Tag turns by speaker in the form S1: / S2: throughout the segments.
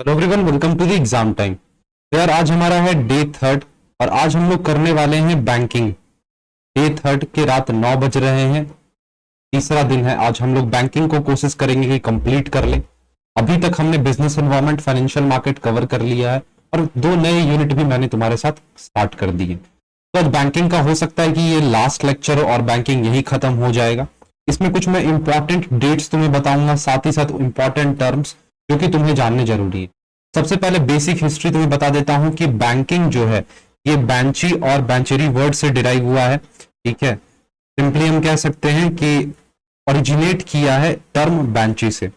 S1: Hello everyone, welcome to the exam time. तो यार आज हमारा है डे थर्ड और आज हम लोग करने वाले हैं बैंकिंग। डे थर्ड के रात 9 बज रहे हैं, तीसरा दिन है। आज हम लोग बैंकिंग को कोशिश करेंगे कि कंप्लीट कर ले। अभी तक हमने business environment, financial market cover कर लिया है और 2 नए यूनिट भी मैंने तुम्हारे साथ स्टार्ट कर दिए। तो आज बैंकिंग का हो सकता है कि ये लास्ट लेक्चर हो और बैंकिंग यही खत्म हो जाएगा। इसमें कुछ मैं इंपॉर्टेंट डेट्स तुम्हें बताऊंगा, साथ ही साथ इंपॉर्टेंट टर्म्स जो कि तुम्हें जानने जरूरी है। सबसे पहले बेसिक हिस्ट्री तुम्हें बता देता हूं कि बैंकिंग जो है ये बैंची और बैंचेरी वर्ड से डिराइव हुआ है। ठीक है, सिंपली हम कह सकते हैं कि ओरिजिनेट किया है टर्म बैंची से,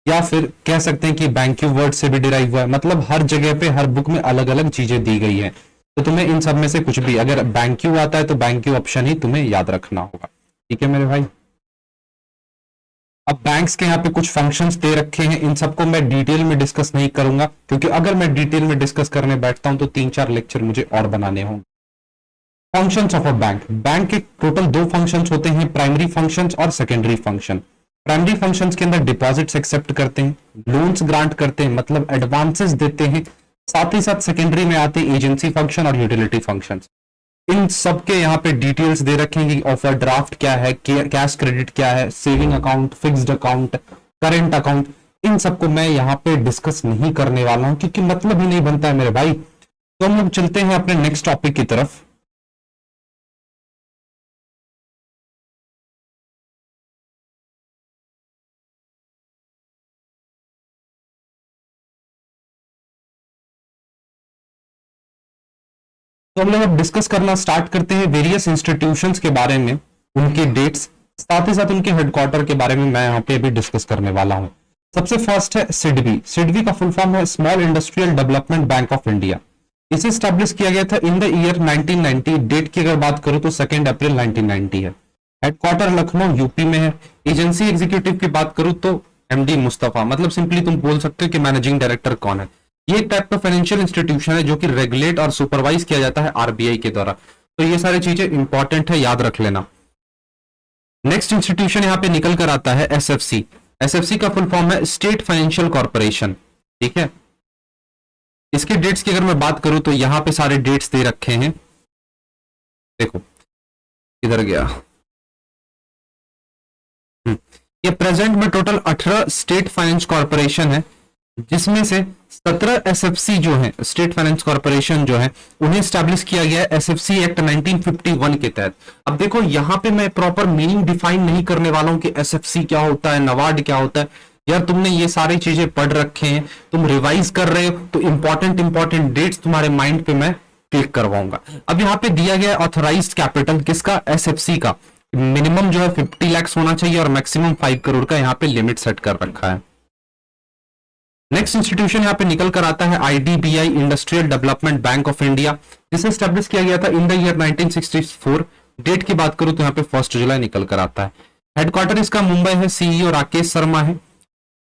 S1: या फिर कह सकते हैं कि बैंक्यू वर्ड से भी डिराइव हुआ है। मतलब हर जगह पे हर बुक में अलग अलग चीजें दी गई है, तो तुम्हें इन सब में से कुछ भी अगर बैंक्यू आता है तो बैंक्यू ऑप्शन ही तुम्हें याद रखना होगा। ठीक है मेरे भाई। अब बैंक्स के यहाँ पे कुछ फंक्शंस दे रखे हैं, इन सबको मैं डिटेल में डिस्कस नहीं करूंगा क्योंकि अगर मैं डिटेल में डिस्कस करने बैठता हूं तो 3-4 लेक्चर मुझे और बनाने होंगे। Functions of a bank. Bank के टोटल 2 फंक्शंस होते हैं, प्राइमरी फंक्शंस और सेकेंडरी फंक्शन। प्राइमरी फंक्शंस के अंदर डिपॉजिट्स एक्सेप्ट करते हैं, लोन्स ग्रांट करते हैं मतलब एडवांसेस देते हैं। साथ ही साथ सेकेंडरी में आते हैं एजेंसी फंक्शन और यूटिलिटी फंक्शंस। इन सब के यहाँ पे डिटेल्स दे रखे हैं कि ऑफर ड्राफ्ट क्या है, कैश क्रेडिट क्या है, saving account, fixed account, current account. इन सबको मैं यहाँ पे डिस्कस नहीं करने वाला हूं क्योंकि मतलब ही नहीं बनता है मेरे भाई। तो हम लोग चलते हैं अपने नेक्स्ट टॉपिक की तरफ। तो हम लोग अब डिस्कस करना स्टार्ट करते हैं वेरियस इंस्टीट्यूशंस के बारे में, उनके डेट्स, साथ ही साथ उनके हेडक्वार्टर के बारे में मैं यहाँ पे भी डिस्कस करने वाला हूँ। सबसे फर्स्ट है सिडबी। सिडबी का फुल फॉर्म है small industrial development bank of India. इसे स्टैब्लिश किया गया था इन द ईयर 1990। डेट की अगर बात करूं तो 2 अप्रैल 1990 है। हेडक्वार्टर लखनऊ यूपी में है। एजेंसी एग्जीक्यूटिव की बात करूं तो एमडी मुस्तफा, मतलब सिंपली तुम बोल सकते हो कि मैनेजिंग डायरेक्टर कौन है। ये एक टाइप का फाइनेंशियल इंस्टीट्यूशन है जो कि रेगुलेट और सुपरवाइज किया जाता है आरबीआई के द्वारा। तो ये सारी चीजें इंपॉर्टेंट है, याद रख लेना। नेक्स्ट इंस्टीट्यूशन यहां पे निकल कर आता है एसएफसी। एसएफसी का फुल फॉर्म है स्टेट फाइनेंशियल कॉर्पोरेशन। ठीक है, इसके डेट्स की अगर मैं बात करूं तो यहां पे सारे डेट्स दे रखे हैं। देखो किधर गया, ये प्रेजेंट में टोटल 18 स्टेट फाइनेंस कॉर्पोरेशन है, जिसमें से 17 एसएफसी जो है, स्टेट फाइनेंस कॉर्पोरेशन जो है, उन्हें स्टैब्लिश किया गया है एसएफसी एक्ट 1951 के तहत। अब देखो यहां पे मैं प्रॉपर मीनिंग डिफाइन नहीं करने वाला हूं कि एसएफसी क्या होता है, नवाड क्या होता है। यार तुमने ये सारी चीजें पढ़ रखे हैं, तुम रिवाइज कर रहे हो, तो इंपॉर्टेंट डेट्स तुम्हारे माइंड पे मैं क्लिक करवाऊंगा। अब यहाँ पे दिया गया ऑथराइज्ड कैपिटल किसका, एसएफसी का। मिनिमम जो है 50 लाख होना चाहिए और मैक्सिमम 5 करोड़ का यहाँ पे लिमिट सेट कर रखा है। नेक्स्ट इंस्टीट्यूशन यहाँ पे निकल कर आता है IDBI, industrial development bank of India, जिसे स्टैब्लिश किया गया था इन द ईयर 1964। डेट की बात करूं तो यहाँ पे 1 जुलाई निकल कर आता है। हेडक्वार्टर इसका मुंबई है, सीईओ राकेश शर्मा है।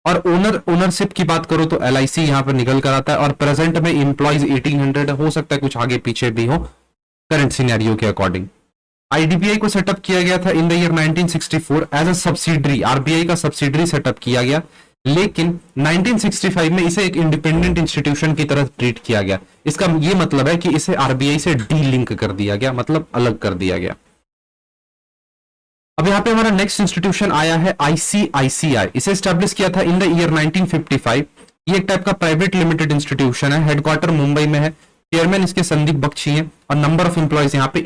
S1: और ओनरशिप की बात करो तो एलआईसी यहाँ पे निकल कर आता है। और प्रेजेंट में इंप्लॉइज 1800, हो सकता है कुछ आगे पीछे भी हो करंट सिनेरियो के अकॉर्डिंग। आईडीबीआई को सेटअप किया गया था in the year 1964 as a subsidiary, RBI का सब्सिडरी सेटअप किया गया, लेकिन 1965 में इसे एक इंडिपेंडेंट इंस्टीट्यूशन की तरह ट्रीट किया गया। इसका ये मतलब है कि इसे आरबीआई से डी लिंक कर दिया गया, मतलब अलग कर दिया गया। अब यहाँ पे हमारा नेक्स्ट इंस्टीट्यूशन आया है आईसीआईसीआई। इसे स्टैब्लिश किया था इन द ईयर 1955। ये एक टाइप का प्राइवेट लिमिटेड इंस्टीट्यूशन है, हेडक्वार्टर मुंबई में है। चेयरमैन इसके संदीप बख्शी हैं और नंबर ऑफ एम्प्लॉयज यहाँ पे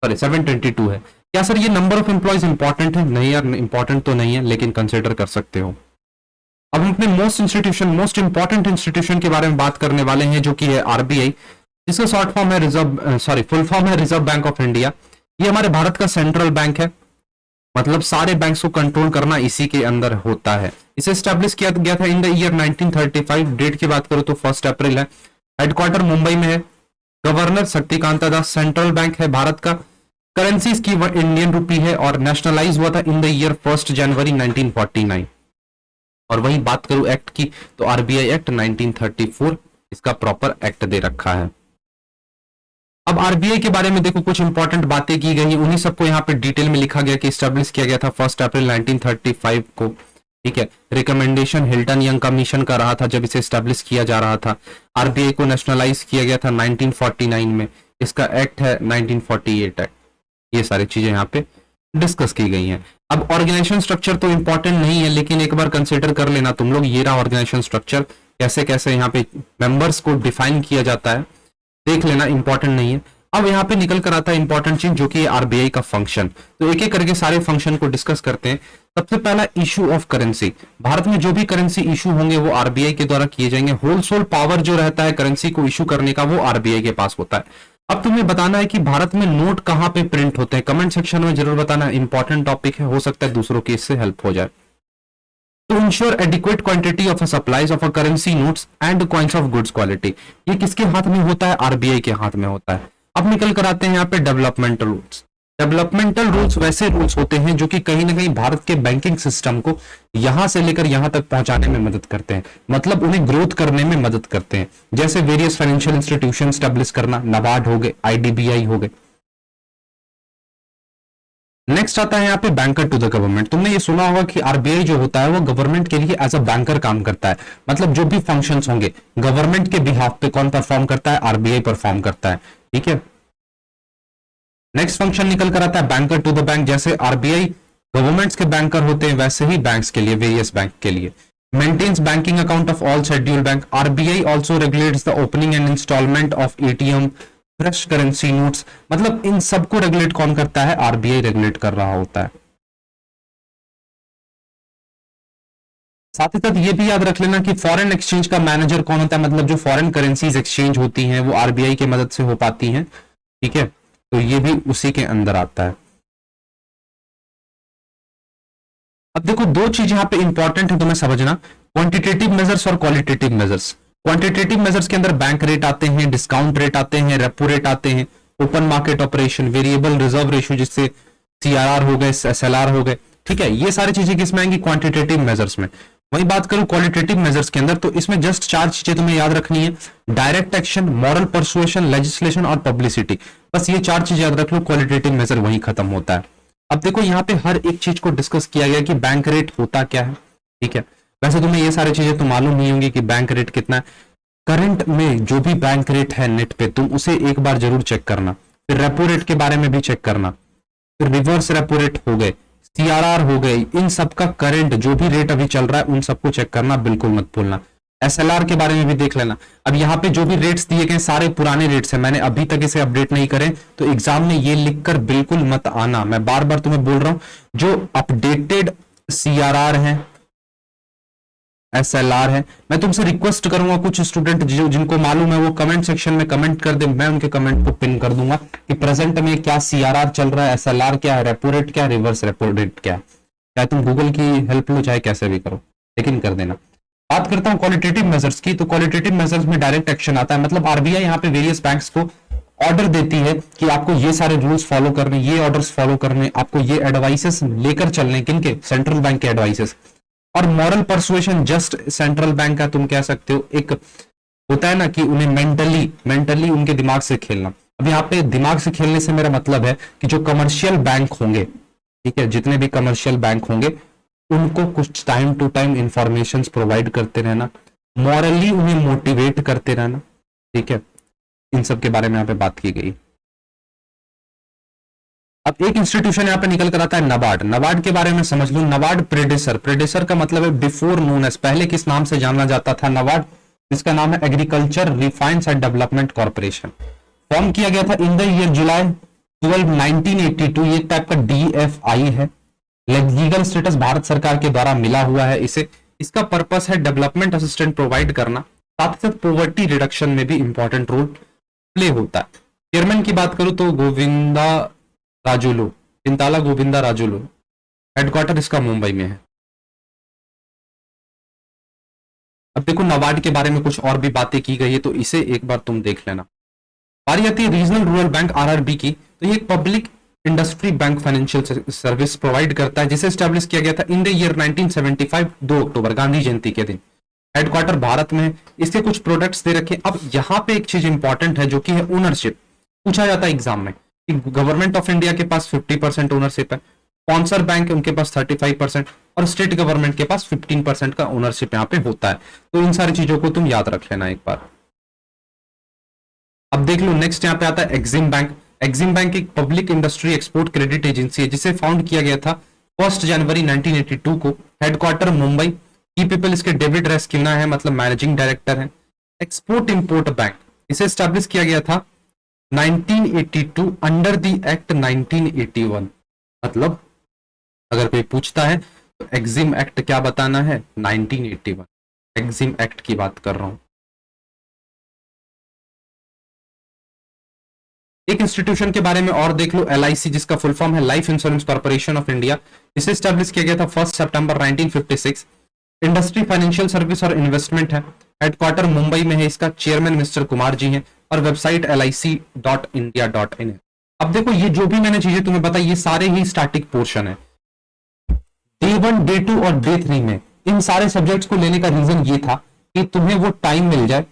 S1: 722 है। क्या सर ये नंबर ऑफ एम्प्लॉयज इंपॉर्टेंट है? नहीं यार, इंपॉर्टेंट तो नहीं है, लेकिन कंसिडर कर सकते हो। अब हम अपने मोस्ट इंपॉर्टेंट इंस्टीट्यूशन के बारे में बात करने वाले हैं, जो कि है आरबीआई। इसका शॉर्ट फॉर्म है फुल फॉर्म है रिजर्व बैंक ऑफ इंडिया। ये हमारे भारत का सेंट्रल बैंक है, मतलब सारे बैंक्स को कंट्रोल करना इसी के अंदर होता है। इसे स्टैब्लिश किया गया था इन द ईयर 1935। डेट की बात करो तो 1 अप्रैल है। हेडक्वार्टर मुंबई में है। गवर्नर शक्तिकांता दास। सेंट्रल बैंक है भारत का। करेंसी की इंडियन रुपी है और नेशनलाइज हुआ था इन द ईयर 1 जनवरी 1949। और वही बात करूं एक्ट की तो आरबीआई एक्ट 1934 इसका प्रॉपर एक्ट दे रखा है। अब आरबीआई के बारे में देखो कुछ इंपॉर्टेंट बातें की गई, उन्हीं सबको यहाँ पे डिटेल में लिखा गया कि स्टैब्लिश किया गया था 1 अप्रैल 1935 को। ठीक है, रिकमेंडेशन हिल्टन यंग कमीशन का रहा था जब इसे स्टैब्लिश किया जा रहा था। आरबीआई को नेशनलाइज किया गया था 1949 में, इसका एक्ट है 1948 एक्ट। ये सारी चीजें यहाँ पे डिस्कस की गई हैं। अब ऑर्गेनाइजेशन स्ट्रक्चर तो इंपॉर्टेंट नहीं है, लेकिन एक बार कंसिडर कर लेना तुम लोग, ये रहा ऑर्गेनाइजेशन स्ट्रक्चर, कैसे कैसे यहाँ पे मेंबर्स को डिफाइन किया जाता है, देख लेना, इंपॉर्टेंट नहीं है। अब यहाँ पे निकल कर आता है इंपॉर्टेंट चीज, जो कि आरबीआई का फंक्शन। तो एक एक करके सारे फंक्शन को डिस्कस करते हैं। सबसे पहला इशू ऑफ करेंसी। भारत में जो भी करेंसी इशू होंगे वो आरबीआई के द्वारा किए जाएंगे। होलसेल पावर जो रहता है करेंसी को इशू करने का, वो आरबीआई के पास होता है। अब तुम्हें बताना है कि भारत में नोट कहां पे प्रिंट होते हैं, कमेंट सेक्शन में जरूर बताना, इंपॉर्टेंट टॉपिक है, हो सकता है दूसरों की इससे हेल्प हो जाए। To ensure adequate quantity of a supplies of a currency notes and coins of goods quality, ये किसके हाथ में होता है, आरबीआई के हाथ में होता है। अब निकल कर आते हैं यहाँ पे डेवलपमेंटल रूल्स। डेवलपमेंटल रूल्स वैसे रूल्स होते हैं जो कि कहीं ना कहीं भारत के बैंकिंग सिस्टम को यहां से लेकर यहां तक पहुंचाने में मदद करते हैं, मतलब उन्हें ग्रोथ करने में मदद करते हैं। जैसे वेरियस फाइनेंशियल इंस्टीट्यूशन स्टैब्लिश करना, नाबार्ड हो गए, आईडीबीआई हो गए। नेक्स्ट आता है यहाँ पे बैंकर टू द गवर्नमेंट। तुमने ये सुना होगा कि आरबीआई जो होता है वो गवर्नमेंट के लिए एज अ बैंकर काम करता है, मतलब जो भी फंक्शंस होंगे गवर्नमेंट के बिहाफ पे कौन परफॉर्म करता है, आरबीआई परफॉर्म करता है। ठीक है, नेक्स्ट फंक्शन निकल कर आता है बैंकर टू द बैंक। जैसे आरबीआई गवर्नमेंट्स के बैंकर होते हैं, वैसे ही बैंक्स के लिए, वेरियस बैंक के लिए। Maintains banking account of all scheduled bank. RBI also regulates the opening and instalment of ATM, fresh currency notes, मतलब इन सबको रेगुलेट कौन करता है, आरबीआई रेगुलेट कर रहा होता है। साथ ही साथ ये भी याद रख लेना कि फॉरेन एक्सचेंज का मैनेजर कौन होता है, मतलब जो फॉरेन करेंसीज एक्सचेंज होती हैं वो आरबीआई की मदद से हो पाती हैं। ठीक है, तो ये भी उसी के अंदर आता है। अब देखो दो चीज यहां पे इंपॉर्टेंट है तुम्हें समझना, क्वांटिटेटिव मेजर्स और क्वालिटेटिव मेजर्स। क्वांटिटेटिव मेजर्स के अंदर बैंक रेट आते हैं, डिस्काउंट रेट आते हैं, रेपो रेट आते हैं, open market operation, variable reserve ratio जिससे सीआरआर हो गए, एसएलआर हो गए। ठीक है, ये सारी चीजें किसमें आएंगी, क्वांटिटेटिव मेजर्स में। वही बात करूं क्वालिटेटिव मेजर्स के अंदर, तो इसमें जस्ट चार चीजें तुम्हें याद रखनी है, direct action, moral persuasion, legislation और पब्लिसिटी। बस ये चार चीजें याद रख लो, क्वालिटेटिव मेजर वही खत्म होता है। अब देखो यहाँ पे हर एक चीज को डिस्कस किया गया कि बैंक रेट होता क्या है। ठीक है, वैसे तुम्हें ये सारी चीजें तो मालूम नहीं होंगी कि बैंक रेट कितना है। करंट में जो भी बैंक रेट है नेट पे, तुम उसे एक बार जरूर चेक करना। फिर रेपो रेट के बारे में भी चेक करना, फिर रिवर्स रेपो रेट हो गए, सीआरआर हो गई, इन सब का करंट जो भी रेट अभी चल रहा है उन सबको चेक करना, बिल्कुल मत भूलना। एसएलआर के बारे में भी देख लेना। अब यहाँ पे जो भी रेट्स दिए गए सारे पुराने रेट्स हैं, मैंने अभी तक इसे अपडेट नहीं करे, तो एग्जाम में ये लिखकर बिल्कुल मत आना, मैं बार बार तुम्हें बोल रहा हूं। जो अपडेटेड सीआरआर है, एसएलआर है, मैं तुमसे रिक्वेस्ट करूंगा कुछ स्टूडेंट जिनको मालूम है वो कमेंट सेक्शन में कमेंट कर दे, मैं उनके कमेंट को पिन कर दूंगा कि प्रेजेंट में क्या सीआरआर चल रहा है, एसएलआर क्या है, रेपो रेट क्या है, रिवर्स रेपो रेट क्या है। चाहे तुम गूगल की हेल्प लो, चाहे कैसे भी करो, लेकिन कर देना। बात करता हूं क्वालिटेटिव मेजर्स की, तो क्वालिटेटिव मेजर्स में डायरेक्ट एक्शन आता है, मतलब आरबीआई यहाँ पे वेरियस बैंक्स को ऑर्डर देती है कि आपको ये सारे रूल्स फॉलो करने, ये ऑर्डर्स फॉलो करने, आपको ये एडवाइसेस लेकर चलने, किनके, सेंट्रल बैंक के एडवाइसेस। और moral persuasion just central bank का तुम कह सकते हो, एक होता है ना कि उन्हें मेंटली उनके दिमाग से खेलना। अब यहाँ पे दिमाग से खेलने से मेरा मतलब है कि जो कमर्शियल बैंक होंगे, ठीक है, जितने भी कमर्शियल बैंक होंगे उनको कुछ time to time information provide करते रहना, मॉरली उन्हें मोटिवेट करते रहना। ठीक है, इन सब के बारे में यहाँ पे बात की गई। अब एक इंस्टीट्यूशन यहाँ पे निकल कर आता है नबार्ड। नबार्ड के बारे में समझ लो, नबार्ड प्रेडेसर का मतलब है बिफोर नोन एज, पहले किस नाम से जाना जाता था नबार्ड, जिसका नाम है agriculture refinance and development corporation. Form किया गया था इन द ईयर जुलाई 12 1982। ये टाइप का डीएफआई है, लीगल स्टेटस भारत सरकार के द्वारा मिला हुआ है इसे। इसका पर्पस है डेवलपमेंट असिस्टेंट प्रोवाइड करना, साथ ही साथ पॉवर्टी रिडक्शन में भी इंपॉर्टेंट रोल प्ले होता है। चेयरमैन की बात करूं तो गोविंदा राजुलू, चिंताला गोविंदा राजुलू, हेडक्वार्टर इसका मुंबई में है। अब देखो नबार्ड के बारे में कुछ और भी बातें की गई है, तो इसे एक बार तुम देख लेना। बारी आती है रीजनल रूरल बैंक आरआरबी की, तो ये एक public industry bank financial service provide करता है, जिसे स्टैब्लिश किया गया था इन द ईयर 1975 2 अक्टूबर, गांधी जयंती के दिन। हेडक्वार्टर भारत में है, इसके कुछ प्रोडक्ट्स दे रखे। अब यहाँ पे एक चीज इंपॉर्टेंट है जो कि है ओनरशिप। पूछा जाता है एग्जाम में कि गवर्नमेंट ऑफ इंडिया के पास 50% ओनरशिप है, स्पॉन्सर बैंक है उनके पास 35% और स्टेट गवर्नमेंट के पास 15% का ओनरशिप यहाँ पे होता है। तो इन सारी चीजों को तुम याद रख लेना एक बार। अब देख लो नेक्स्ट यहाँ पे आता है एक्सिम बैंक। एक्सिम बैंक एक public industry export credit agency है जिसे फाउंड किया गया था 1 जनवरी 1982 को। हेडक्वार्टर मुंबई। की पीपल इसके डेविड रेस्किना है, मतलब मैनेजिंग डायरेक्टर है। एक्सपोर्ट इंपोर्ट बैंक, इसे स्टैब्लिश किया गया था 1982 अंडर द एक्ट 1981। मतलब अगर कोई पूछता है तो एक्सिम एक्ट क्या बताना है, 1981 एक्सिम एक्ट की बात कर रहा हूं। एक इंस्टीट्यूशन के बारे में और देख लो, LIC जिसका फुल फॉर्म है life insurance corporation of India. इसे स्टैब्लिश किया गया था 1 सितंबर 1956। इंडस्ट्री, फाइनेंशियल सर्विस और इन्वेस्टमेंट है। हेडक्वार्टर मुंबई में है, इसका चेयरमैन मिस्टर कुमार जी हैं और वेबसाइट lic.india.in है। अब देखो ये जो भी मैंने चीजें तुम्हें बताई ये सारे ही स्टैटिक पोर्शन है। डे 1, डे 2 और डे 3 में इन सारे सब्जेक्ट्स को लेने का रीजन ये था कि तुम्हें वो टाइम मिल जाए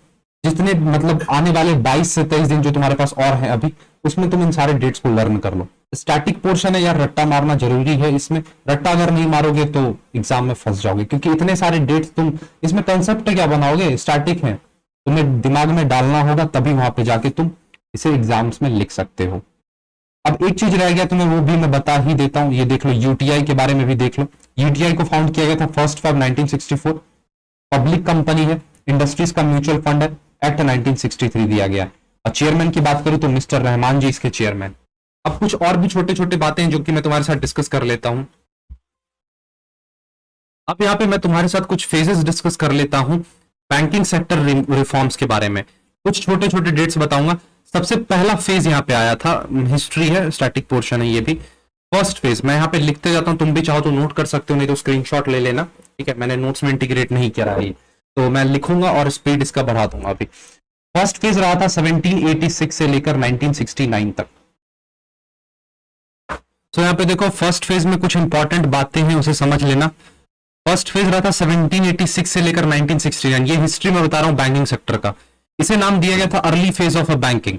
S1: जितने मतलब आने वाले 22 से 23 दिन जो तुम्हारे पास और है अभी, उसमें तुम इन सारे डेट्स को लर्न कर लो। स्टैटिक पोर्शन है यार, रट्टा मारना जरूरी है इसमें। रट्टा अगर नहीं मारोगे तो एग्जाम में फंस जाओगे, क्योंकि इतने सारे डेट्स तुम इसमें कंसेप्ट क्या बनाओगे, स्टैटिक है, तुम्हें दिमाग में डालना होगा तभी वहां पे जाके तुम इसे एग्जाम्स में लिख सकते हो। अब एक चीज रह गया तुम्हें, वो भी मैं बता ही देता हूं। ये देख लो यूटीआई के बारे में भी देख लो। यूटीआई को फाउंड किया गया था 1 फरवरी 1964। पब्लिक कंपनी है, इंडस्ट्रीज का म्यूचुअल फंड है, एक्ट 1963 दिया गया। और चेयरमैन की बात करूं तो मिस्टर रहमान जी इसके चेयरमैन। अब कुछ और भी छोटे छोटे बातें हैं जो कि मैं तुम्हारे साथ डिस्कस कर लेता हूं। अब यहाँ पे मैं तुम्हारे साथ कुछ फेजेस डिस्कस कर लेता हूं बैंकिंग सेक्टर रिफॉर्म्स के बारे में। कुछ छोटे छोटे डेट्स बताऊंगा। सबसे पहला फेज यहाँ पे आया था, हिस्ट्री है, स्टैटिक पोर्शन है ये भी। फर्स्ट फेज मैं यहाँ पे लिखते जाता हूं, तुम भी चाहो तो नोट कर सकते हो, नहीं तो स्क्रीनशॉट ले लेना, ठीक है। मैंने नोट्स में इंटीग्रेट नहीं किया है तो मैं लिखूंगा और स्पीड इसका बढ़ा दूंगा अभी। फर्स्ट फेज रहा था 1786 से लेकर 1969 तक। तो यहाँ पे देखो फर्स्ट फेज में कुछ इंपॉर्टेंट बातें हैं उसे समझ लेना। फर्स्ट फेज रहा था 1786 से लेकर 1969। ये हिस्ट्री में बता रहा हूं बैंकिंग सेक्टर का। इसे नाम दिया गया था early phase of a banking.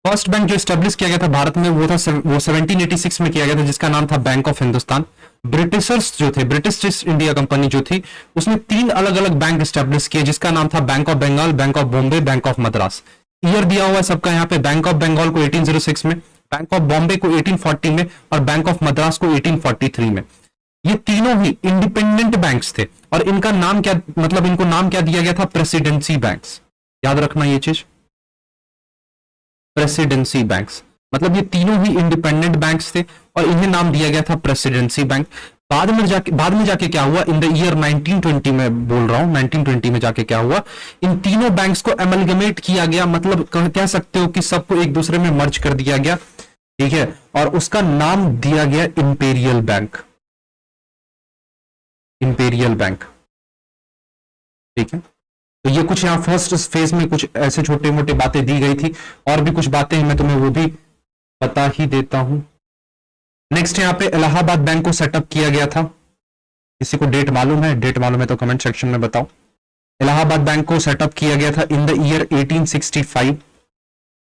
S1: First bank जो स्टैब्लिश किया गया था भारत में वो 1786 में किया गया था, जिसका नाम था बैंक ऑफ हिंदुस्तान। ब्रिटिशर्स जो थे, ब्रिटिश ईस्ट इंडिया कंपनी जो थी, उसने 3 अलग अलग बैंक स्टैब्लिश किए, जिसका नाम था bank of Bengal, bank of Bombay, bank of Madras. Year दिया हुआ है सबका यहाँ पे। बैंक ऑफ बंगाल को 1806 में, बैंक ऑफ बॉम्बे को 1840 में और बैंक ऑफ मद्रास को 1843 में। ये तीनों ही इंडिपेंडेंट बैंक्स थे और इनका नाम क्या, मतलब इनको नाम क्या दिया गया था, प्रेसिडेंसी बैंक्स। याद रखना ये चीज, प्रेसिडेंसी बैंक्स, मतलब ये तीनों ही इंडिपेंडेंट बैंक्स थे और इन्हें नाम दिया गया था प्रेसिडेंसी बैंक। बाद में जाके क्या हुआ, इन द ईयर 1920 में बोल रहा हूं, 1920 में जाके क्या हुआ, इन तीनों बैंक्स को एमलगमेट किया गया, मतलब कह सकते हो कि सबको एक दूसरे में मर्ज कर दिया गया, ठीक है। और उसका नाम दिया गया इंपेरियल बैंक, इंपेरियल बैंक, ठीक है। तो ये कुछ यहाँ फर्स्ट फेज में कुछ ऐसे छोटे मोटे बातें दी गई थी, और भी कुछ बातें मैं तुम्हें वो भी बता ही देता हूं। नेक्स्ट यहाँ पे इलाहाबाद बैंक को सेटअप किया गया था। किसी को डेट मालूम है? डेट मालूम है तो कमेंट सेक्शन में बताओ। इलाहाबाद बैंक को सेटअप किया गया था इन द ईयर 1865।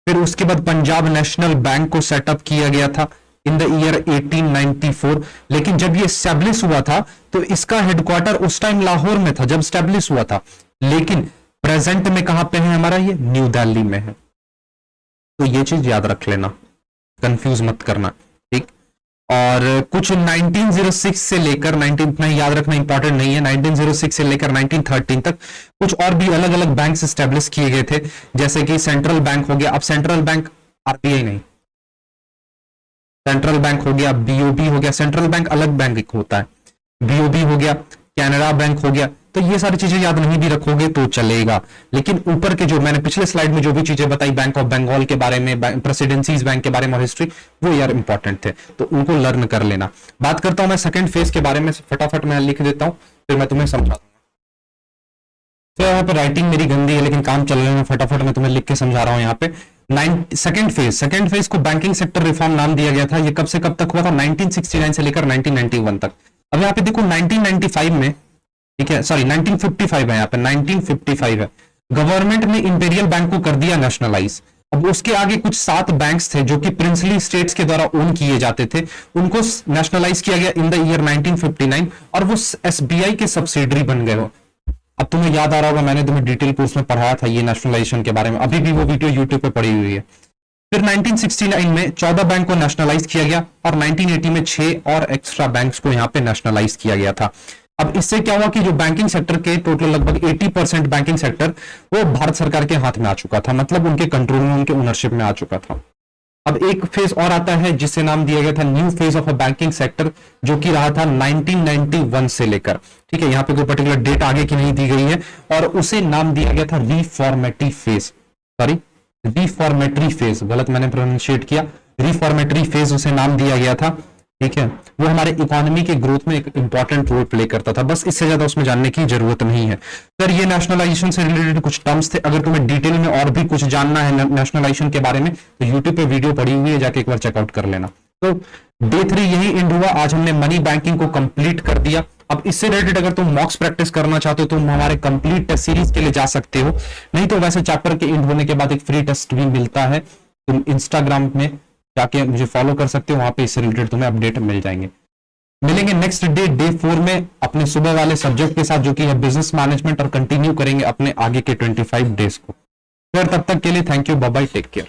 S1: फिर उसके बाद पंजाब नेशनल बैंक को सेटअप किया गया था इन द ईयर 1894। लेकिन जब ये स्टैब्लिश हुआ था तो इसका हेडक्वार्टर उस टाइम लाहौर में था जब स्टैब्लिश हुआ था, लेकिन प्रेजेंट में कहां पे है हमारा, ये न्यू दिल्ली में है। तो ये चीज याद रख लेना, कंफ्यूज मत करना, ठीक। और कुछ 1906 से लेकर 19 नहीं, याद रखना इंपॉर्टेंट नहीं है, 1906 से लेकर 1913 तक कुछ और भी अलग अलग बैंक स्टैब्लिश किए गए थे, जैसे कि सेंट्रल बैंक हो गया। अब सेंट्रल बैंक आरबीआई नहीं, सेंट्रल बैंक हो गया, बीओबी हो गया। सेंट्रल बैंक अलग बैंक होता है, बीओबी हो गया, कैनरा बैंक हो गया। तो ये सारी चीजें याद नहीं भी रखोगे तो चलेगा, लेकिन ऊपर के जो मैंने पिछले स्लाइड में जो भी चीजें बताई बैंक ऑफ बंगाल के बारे में, प्रेसिडेंसीज बैंक के बारे में और हिस्ट्री, वो यार इंपॉर्टेंट थे, तो उनको लर्न कर लेना। बात करता हूं मैं सेकंड फेज के बारे में, फटाफट मैं लिख देता हूं फिर मैं तुम्हें समझा दूंगा। तो यहाँ पे राइटिंग मेरी गंदी है लेकिन काम चल रहा है, फटाफट मैं तुम्हें लिख के समझा रहा हूं। यहाँ पे सेकंड फेज को बैंकिंग सेक्टर रिफॉर्म नाम दिया गया था। ये कब से कब तक हुआ था, 1969 से लेकर 1991 तक। अब यहाँ पे देखो 1995 में, ठीक है, सॉरी 1955 है, यहाँ पे 1955 है, गवर्नमेंट ने इंपेरियल बैंक को कर दिया नेशनलाइज अब उसके आगे कुछ 7 बैंक्स थे जो कि प्रिंसली स्टेट्स के द्वारा ओन किए जाते थे, उनको नेशनलाइज किया गया इन द ईयर 1959 और वो एसबीआई के सब्सिडरी बन गए हो। अब तुम्हें याद आ रहा होगा, मैंने तुम्हें डिटेल कोर्स में पढ़ाया था ये नेशनलाइजेशन के बारे में, अभी भी वो वीडियो यूट्यूब पे पड़ी हुई है। फिर 1969 में 14 बैंक को नेशनलाइज किया गया और 1980 में 6 और एक्स्ट्रा बैंक्स को यहां पे नेशनलाइज किया गया था। अब इससे क्या हुआ कि जो बैंकिंग सेक्टर के टोटल लगभग 80% बैंकिंग सेक्टर वो भारत सरकार के हाथ में आ चुका था, मतलब उनके कंट्रोल में, उनके ओनरशिप में आ चुका था। अब एक फेज और आता है जिसे नाम दिया गया था new phase of a banking sector, जो कि रहा था 1991 से लेकर, ठीक है, यहाँ पे कोई पर्टिकुलर डेट आगे की नहीं दी गई है, और उसे नाम दिया गया था reformatory phase, sorry reformatory phase, गलत मैंने प्रोनाउंशिएट किया, रिफॉर्मेटरी फेज उसे नाम दिया गया था, ठीक है। वो हमारे इकोनॉमी के ग्रोथ में एक इंपॉर्टेंट रोल प्ले करता था, बस इससे ज्यादा उसमें जानने की जरूरत नहीं है। सर ये नेशनलाइजेशन से रिलेटेड कुछ टर्म्स थे, अगर तुम्हें डिटेल में और भी कुछ जानना है नेशनलाइजेशन के बारे में तो यूट्यूब पे वीडियो पड़ी हुई है, जाके एक बार चेकआउट कर लेना। तो डे 3 यही एंड हुआ, आज हमने मनी बैंकिंग को कंप्लीट कर दिया। अब इससे रिलेटेड अगर तुम मॉक्स प्रैक्टिस करना चाहते हो तो तुम हमारे कंप्लीट टेस्ट सीरीज के लिए जा सकते हो, नहीं तो वैसे चैप्टर के एंड होने के बाद एक फ्री टेस्ट भी मिलता है, तुम इंस्टाग्राम में जाके मुझे फॉलो कर सकते हो, वहां पे इससे रिलेटेड तुम्हें अपडेट मिल जाएंगे। मिलेंगे नेक्स्ट डे 4 में अपने सुबह वाले सब्जेक्ट के साथ जो कि है बिजनेस मैनेजमेंट, और कंटिन्यू करेंगे अपने आगे के 25 डेज को। फिर तब तक के लिए thank you, bye bye, take care.